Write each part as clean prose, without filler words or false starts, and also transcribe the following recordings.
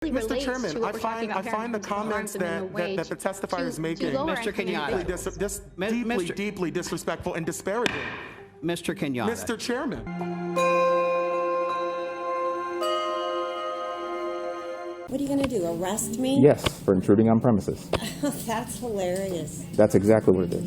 Mr. Chairman, I find the comments that the testifier is making Mr. Kenyatta. deeply disrespectful and disparaging. Mr. Kenyatta. Mr. Chairman. What are you going to do, arrest me? Yes, for intruding on premises. That's hilarious. That's exactly what it is.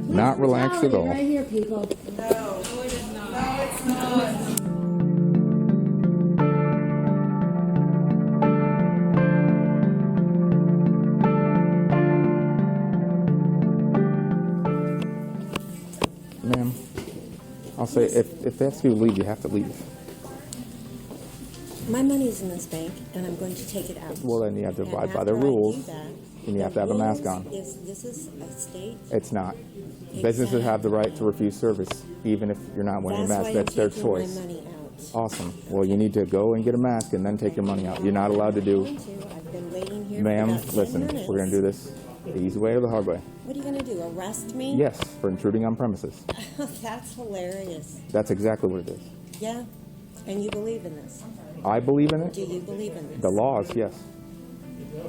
Not relaxed at all. Right here, people. No, it is not. No, it's not. Ma'am, I'll say, if they ask you to leave, you have to leave. My money's in this bank, and I'm going to take it out. Well, then you have to And abide by the after I rules, do that, and you have the to have a mask rules on. This is a state. It's not. Businesses have the right to refuse service, even if you're not wearing a mask. That's their choice. My money out. Awesome. Well, you need to go and get a mask and then take your money out. You're not allowed to do. I've been waiting here Ma'am, for about 10 listen, minutes. we're going to do this the easy way or the hard way. What are you going to do, arrest me? Yes, for intruding on premises. That's hilarious. That's exactly what it is. Yeah, and you believe in this? I believe in Do it. you believe in this? The laws, yes.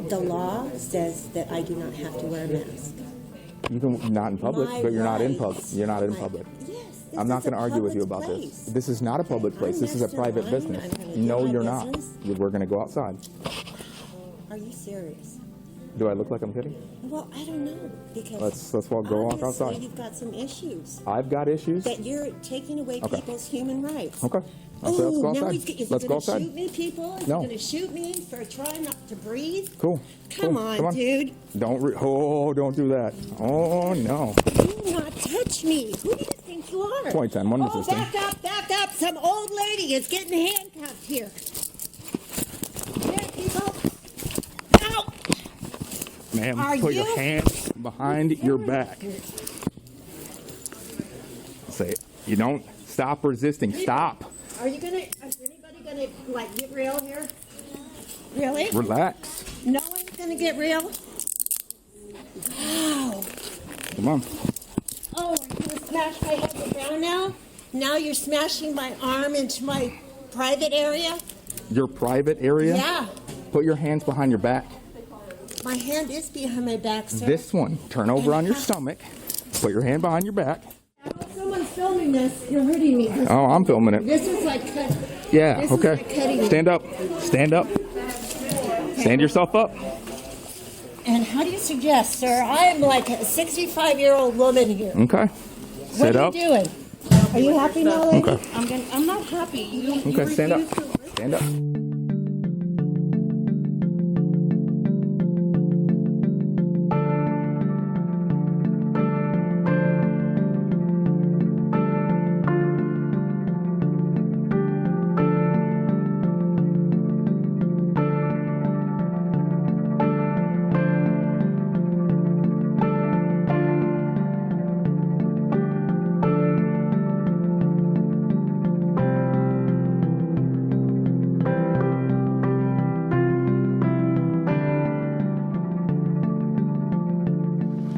The law says that I do not have to wear a mask. You can, not in public, My but you're not in public. rights. You're not in My- public. Yes. this I'm not is a going to argue with you public about place. this. This is not a public place. This is a next in private line. business. I'm gonna do No, my you're not. business. We're going to go outside. Are you serious? Do I look like I'm kidding? Well, I don't know, because Let's walk obviously outside. you've got some issues I've got issues. that you're taking away Okay. people's human rights. Okay. I'll say let's go Oh, now outside. is Let's he go going to outside. shoot me, people? Is No. he going to shoot me for trying not to breathe? Cool. Come Cool. on, dude. Don't do that. Oh, no. Do not touch me. Who do you think you are? 2010, one resisting. Back up. Some old lady is getting handcuffed here. Here, people. Ow! Ma'am, Are put your you- hands behind your back. Say, you don't stop resisting. Stop. Is anybody gonna, like, get real here? Really? Relax. No one's gonna get real? Wow. Come on. Oh, are you gonna smash my head to the ground now? Now you're smashing my arm into my private area? Your private area? Yeah. Put your hands behind your back. My hand is behind my back, sir. This one. Turn over on your stomach. Put your hand behind your back. Someone's filming this. You're hurting me. Oh, I'm filming it. This is like cut. Yeah, This is okay. like cutting. Stand up. Stand up. Stand yourself up. And how do you suggest, sir? I am like a 65-year-old woman here. Okay. What Sit are up. you doing? Are you happy now, lady? Okay. I'm not happy. You Okay, stand up. refuse to- Stand up.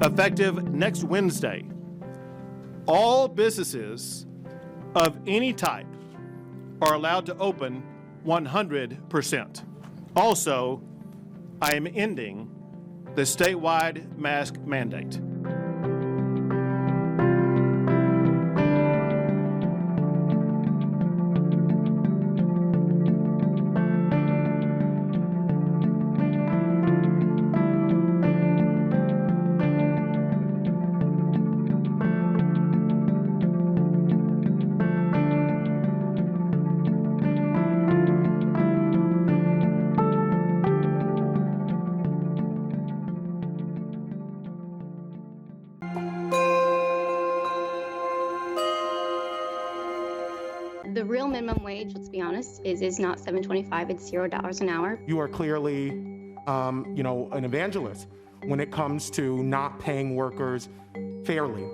Effective next Wednesday, all businesses of any type are allowed to open 100%. Also, I am ending the statewide mask mandate. The real minimum wage, let's be honest, is not $7.25, it's $0 an hour. You are clearly, an evangelist when it comes to not paying workers fairly.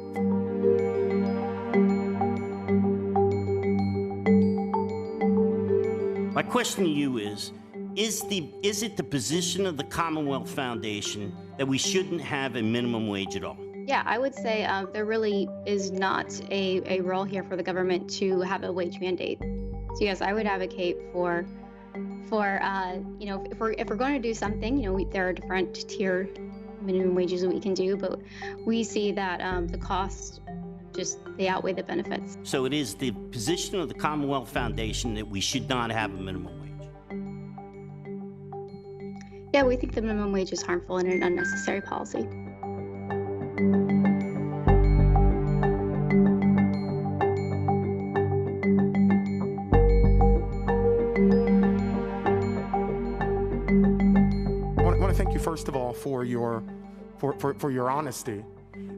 My question to you is it the position of the Commonwealth Foundation that we shouldn't have a minimum wage at all? Yeah, I would say there really is not a role here for the government to have a wage mandate. So yes, I would advocate for you know, if we're going to do something, you know, there are different tier minimum wages that we can do, but we see that the costs they outweigh the benefits. So it is the position of the Commonwealth Foundation that we should not have a minimum wage. Yeah, we think the minimum wage is harmful and an unnecessary policy. I want to thank you first of all for your honesty,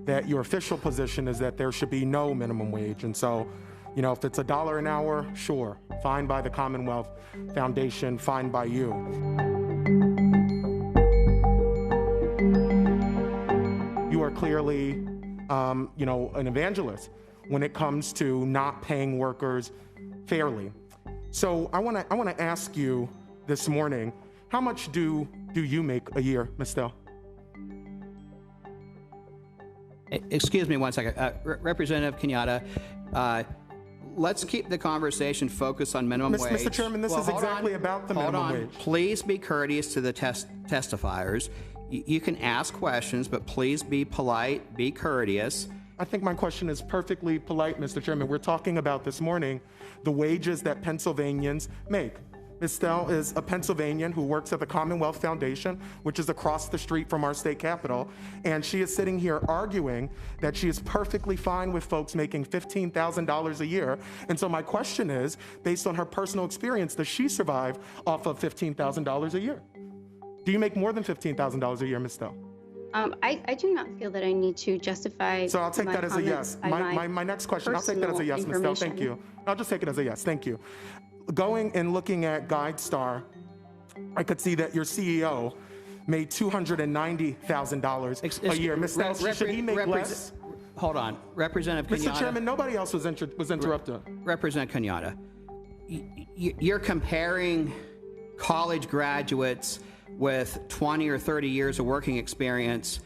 that your official position is that there should be no minimum wage. And so, you know, if it's $1 an hour, sure, fine by the Commonwealth Foundation, fine by you. You are clearly, you know, an evangelist when it comes to not paying workers fairly. So I want to ask you this morning, how much do you make a year, Ms. Stell? Excuse me one second. Representative Kenyatta, let's keep the conversation focused on minimum wage. Mr. Chairman, this is exactly about the minimum wage. Please be courteous to the testifiers. You can ask questions, but please be polite, be courteous. I think my question is perfectly polite, Mr. Chairman. We're talking about this morning the wages that Pennsylvanians make. Ms. Stell is a Pennsylvanian who works at the Commonwealth Foundation, which is across the street from our state capitol, and she is sitting here arguing that she is perfectly fine with folks making $15,000 a year. And so my question is, based on her personal experience, does she survive off of $15,000 a year? Do you make more than $15,000 a year, Ms. Stell? I do not feel that I need to justify. So I'll take my that as a yes. comments My next question, I'll take that as a yes, Ms. Stell. Thank you. I'll just take it as a yes. Thank you. Going and looking at GuideStar, I could see that your CEO made $290,000 a year. Ms. Stell, should he make less? Hold on. Representative Kenyatta. Mr. Chairman, nobody else was interrupted. Representative Kenyatta, you're comparing college graduates with 20 or 30 years of working experience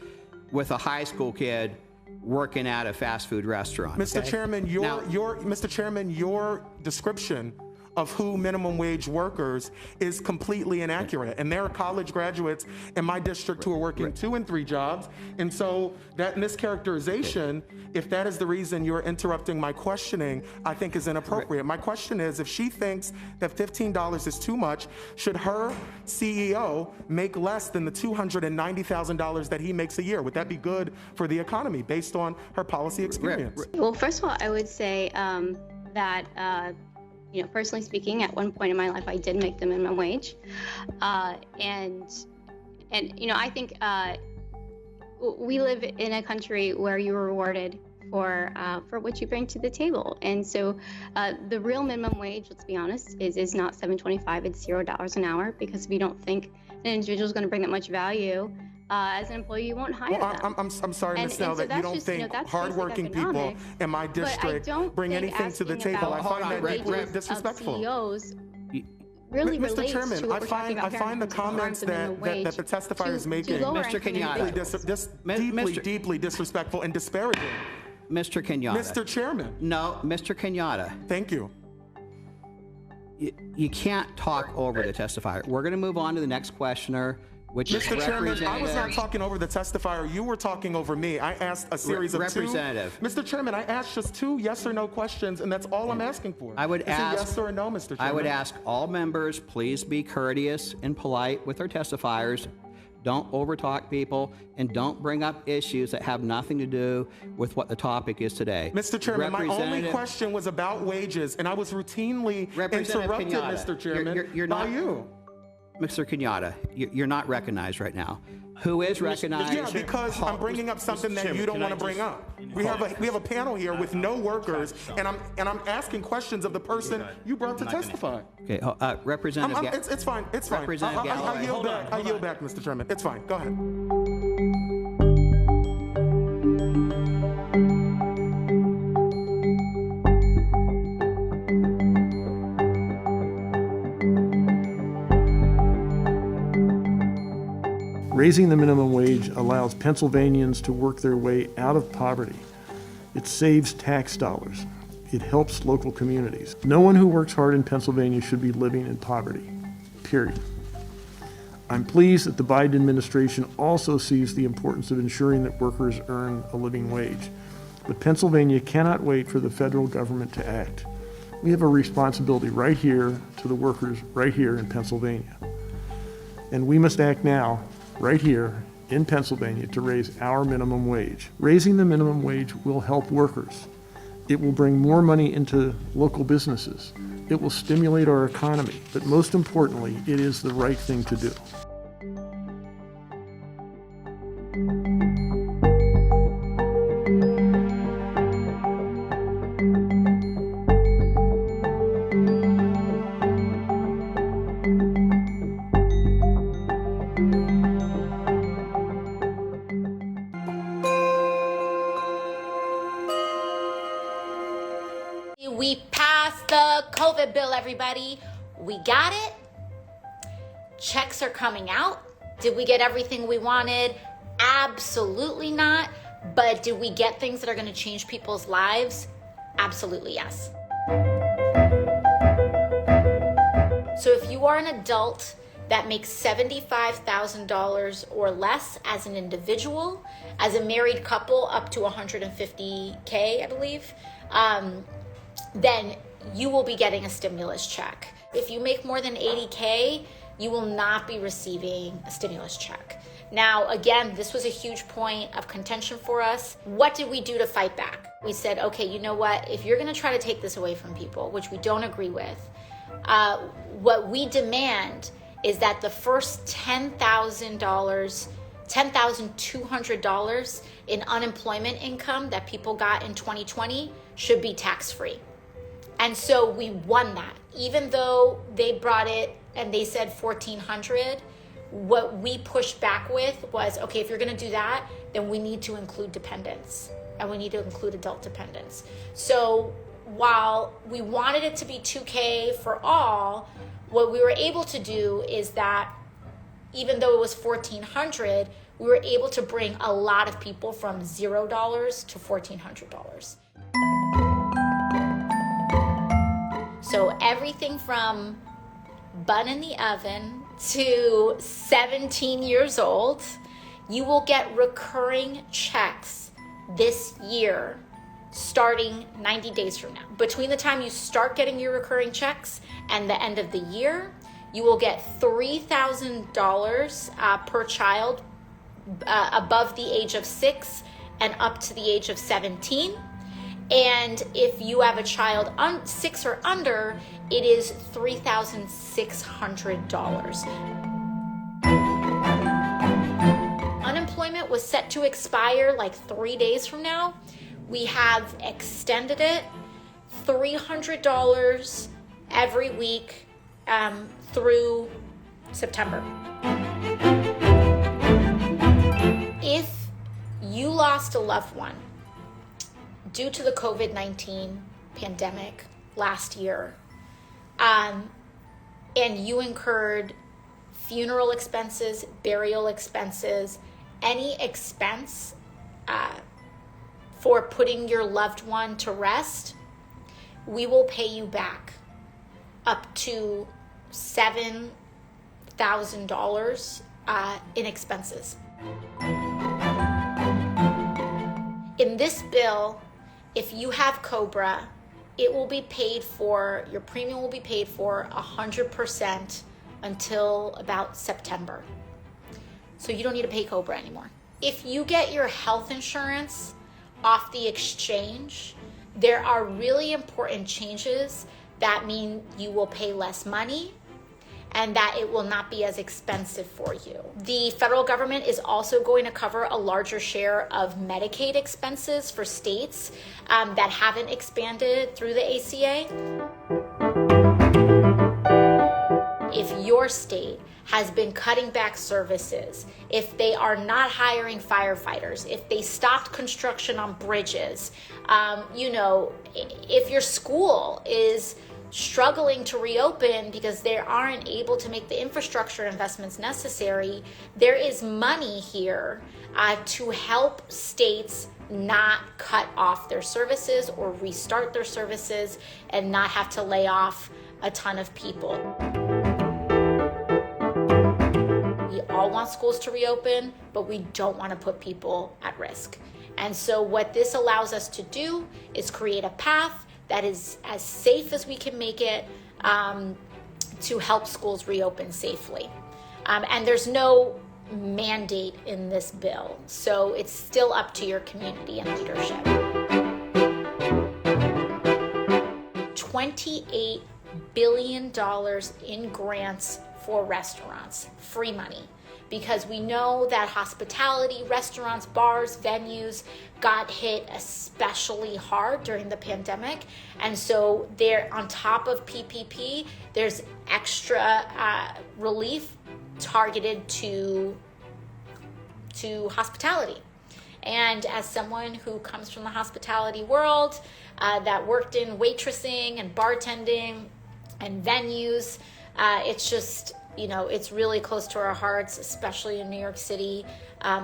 with a high school kid working at a fast food restaurant. Mr. Okay? Chairman, Mr. Chairman, your description of who minimum wage workers is completely inaccurate. And there are college graduates in my district who are working 2 and 3 jobs. And so that mischaracterization, if that is the reason you're interrupting my questioning, I think is inappropriate. My question is, if she thinks that $15 is too much, should her CEO make less than the $290,000 that he makes a year? Would that be good for the economy based on her policy experience? Well, first of all, I would say that you know, personally speaking, at one point in my life, I did make the minimum wage, and you know, I think we live in a country where you are rewarded for what you bring to the table, and so the real minimum wage, let's be honest, is not $7.25; it's $0 an hour. Because if you don't think an individual is going to bring that much value as an employee, you won't hire them. I'm sorry, Ms. Stell, that you don't think hardworking people in my district bring anything to the table. I find that deeply disrespectful. CEOs really Mr. Chairman, I find the comments that the testifier is making Mr. Kenyatta, deeply disrespectful and disparaging. Mr. Kenyatta. Mr. Chairman. No, Mr. Kenyatta. Thank you. You can't talk over the testifier. We're going to move on to the next questioner, which is Mr. Chairman, I was not Representative. talking over the testifier. You were talking over me. I asked a series of Representative. Mr. Chairman, I asked just 2 yes or no questions, and that's all I'm asking for. I would It's ask, a yes or a no, Mr. Chairman. I would ask all members, please be courteous and polite with our testifiers. Don't overtalk people, and don't bring up issues that have nothing to do with what the topic is today. Mr. Chairman, my only question was about wages, and I was routinely interrupted, Kenyatta, Mr. Chairman, you're by not, you. Mr. Kenyatta, you're not recognized right now. Who is recognized? Yeah, because I'm bringing up something that you don't want to bring up. We have a panel here with no workers, and I'm asking questions of the person you brought to testify. Okay, Representative. It's fine. It's fine. Representative I yield back. I yield back, Mr. Chairman. It's fine. Go ahead. Raising the minimum wage allows Pennsylvanians to work their way out of poverty. It saves tax dollars. It helps local communities. No one who works hard in Pennsylvania should be living in poverty, period. I'm pleased that the Biden administration also sees the importance of ensuring that workers earn a living wage. But Pennsylvania cannot wait for the federal government to act. We have a responsibility right here to the workers right here in Pennsylvania. And we must act now, right here in Pennsylvania, to raise our minimum wage. Raising the minimum wage will help workers. It will bring more money into local businesses. It will stimulate our economy. But most importantly, it is the right thing to do. We passed the COVID bill, everybody. We got it. Checks are coming out. Did we get everything we wanted? Absolutely not. But did we get things that are going to change people's lives? Absolutely yes. So if you are an adult that makes $75,000 or less as an individual, as a married couple up to $150K, I believe, then you will be getting a stimulus check. If you make more than $80K, you will not be receiving a stimulus check. Now, again, this was a huge point of contention for us. What did we do to fight back? We said, okay, you know what? If you're gonna try to take this away from people, which we don't agree with, what we demand is that the first $10,200 in unemployment income that people got in 2020 should be tax-free. And so we won that. Even though they brought it and they said $1,400, what we pushed back with was, okay, if you're gonna do that, then we need to include dependents and we need to include adult dependents. So while we wanted it to be $2K for all, what we were able to do is that even though it was $1,400, we were able to bring a lot of people from $0 to $1,400. So everything from bun in the oven to 17 years old, you will get recurring checks this year starting 90 days from now. Between the time you start getting your recurring checks and the end of the year, you will get $3,000 per child above the age of 6 and up to the age of 17. And if you have a child 6 or under, it is $3,600. Unemployment was set to expire like 3 days from now. We have extended it $300 every week through September. If you lost a loved one due to the COVID-19 pandemic last year, and you incurred funeral expenses, burial expenses, any expense for putting your loved one to rest, we will pay you back up to $7,000 in expenses. In this bill, if you have COBRA, it will be paid for, your premium will be paid for 100% until about September. So you don't need to pay COBRA anymore. If you get your health insurance off the exchange, there are really important changes that mean you will pay less money and that it will not be as expensive for you. The federal government is also going to cover a larger share of Medicaid expenses for states that haven't expanded through the ACA. If your state has been cutting back services, if they are not hiring firefighters, if they stopped construction on bridges, if your school is struggling to reopen because they aren't able to make the infrastructure investments necessary, there is money here to help states not cut off their services or restart their services and not have to lay off a ton of people. We all want schools to reopen, but we don't want to put people at risk. And so what this allows us to do is create a path that is as safe as we can make it to help schools reopen safely. And there's no mandate in this bill, so it's still up to your community and leadership. $28 billion in grants for restaurants, free money, because we know that hospitality, restaurants, bars, venues got hit especially hard during the pandemic. And so there, on top of PPP, there's extra relief targeted to hospitality. And as someone who comes from the hospitality world, that worked in waitressing and bartending and venues, it's just, it's really close to our hearts, especially in New York City.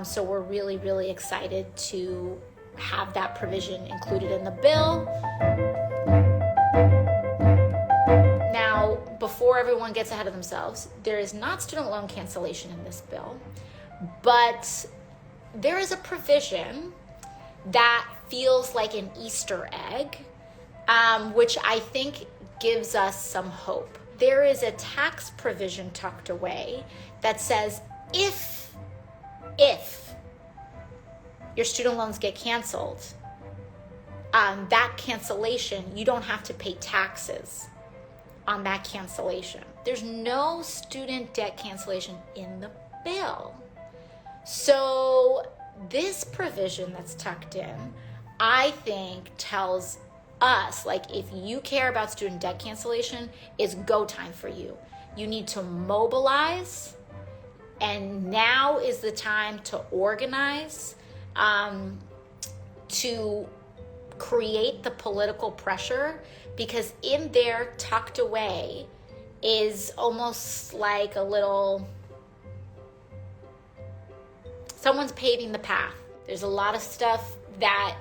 So we're really, really excited to have that provision included in the bill. Now, before everyone gets ahead of themselves, there is not student loan cancellation in this bill, but there is a provision that feels like an Easter egg, which I think gives us some hope. There is a tax provision tucked away that says if your student loans get canceled, that cancellation, you don't have to pay taxes on that cancellation. There's no student debt cancellation in the bill. So this provision that's tucked in, I think, tells us, if you care about student debt cancellation, it's go time for you. You need to mobilize, and now is the time to organize, to create the political pressure, because in there, tucked away, is almost like a little, someone's paving the path. There's a lot of stuff that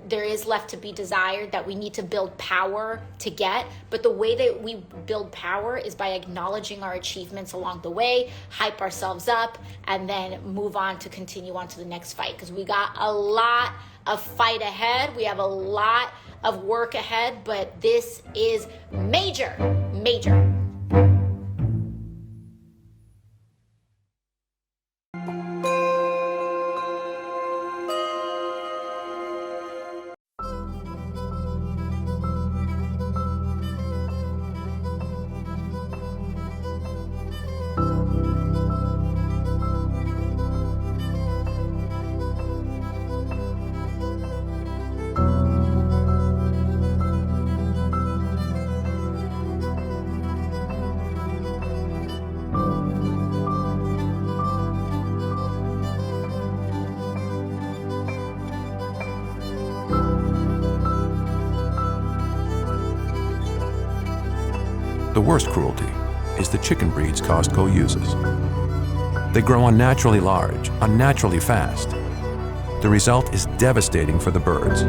there is left to be desired that we need to build power to get. But the way that we build power is by acknowledging our achievements along the way, hype ourselves up, and then move on to continue on to the next fight. Because we got a lot of fight ahead. We have a lot of work ahead, but this is major, major. The worst cruelty is the chicken breeds Costco uses. They grow unnaturally large, unnaturally fast. The result is devastating for the birds.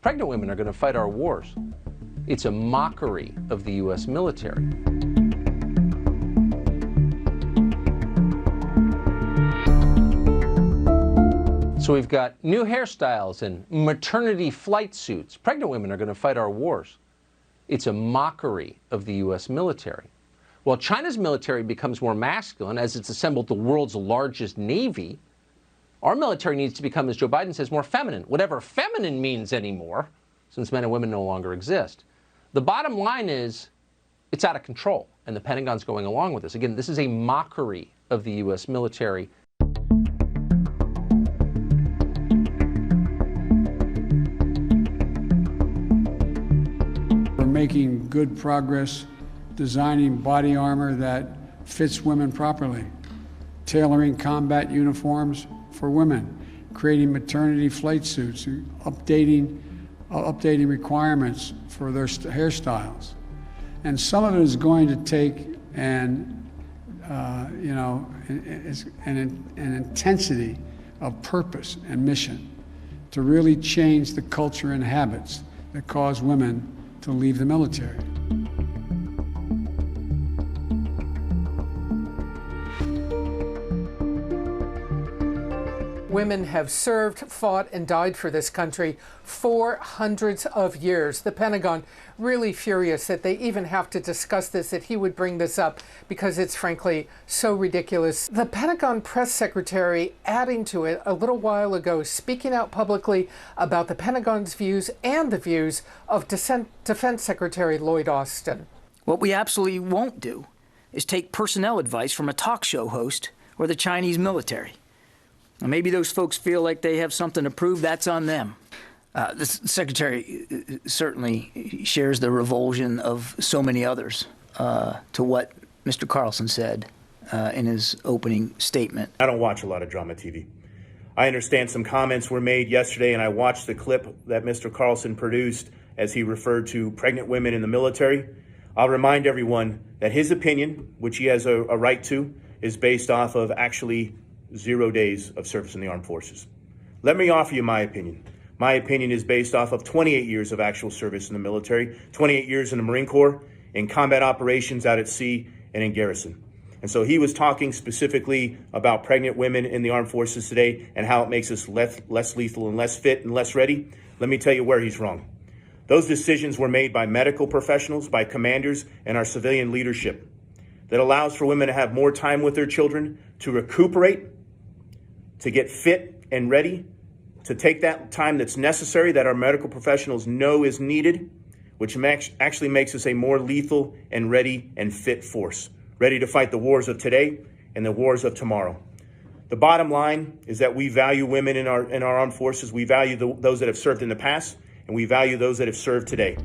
pregnant women are going to fight our wars. It's a mockery of the U.S. military. So we've got new hairstyles and maternity flight suits. Pregnant women are going to fight our wars. It's a mockery of the U.S. military. While China's military becomes more masculine as it's assembled the world's largest navy, our military needs to become, as Joe Biden says, more feminine, whatever feminine means anymore, since men and women no longer exist. The bottom line is it's out of control, and the Pentagon's going along with this. Again, this is a mockery of the U.S. military. Making good progress, designing body armor that fits women properly, tailoring combat uniforms for women, creating maternity flight suits, updating requirements for their hairstyles. And some of it is going to take an intensity of purpose and mission to really change the culture and habits that cause women to leave the military. Women have served, fought, and died for this country for hundreds of years. The Pentagon really furious that they even have to discuss this, that he would bring this up, because it's frankly so ridiculous. The Pentagon press secretary adding to it a little while ago, speaking out publicly about the Pentagon's views and the views of Defense Secretary Lloyd Austin. What we absolutely won't do is take personnel advice from a talk show host or the Chinese military. Now, maybe those folks feel like they have something to prove. That's on them. The Secretary certainly shares the revulsion of so many others to what Mr. Carlson said in his opening statement. I don't watch a lot of drama TV. I understand some comments were made yesterday, and I watched the clip that Mr. Carlson produced as he referred to pregnant women in the military. I'll remind everyone that his opinion, which he has a right to, is based off of actually 0 days of service in the armed forces. Let me offer you my opinion. My opinion is based off of 28 years of actual service in the military, 28 years in the Marine Corps, in combat operations out at sea and in garrison. And so he was talking specifically about pregnant women in the armed forces today and how it makes us less lethal and less fit and less ready. Let me tell you where he's wrong. Those decisions were made by medical professionals, by commanders, and our civilian leadership that allows for women to have more time with their children, to recuperate, to get fit and ready, to take that time that's necessary that our medical professionals know is needed, which actually makes us a more lethal and ready and fit force, ready to fight the wars of today and the wars of tomorrow. The bottom line is that we value women in our armed forces. We value those that have served in the past, and we value those that have served today.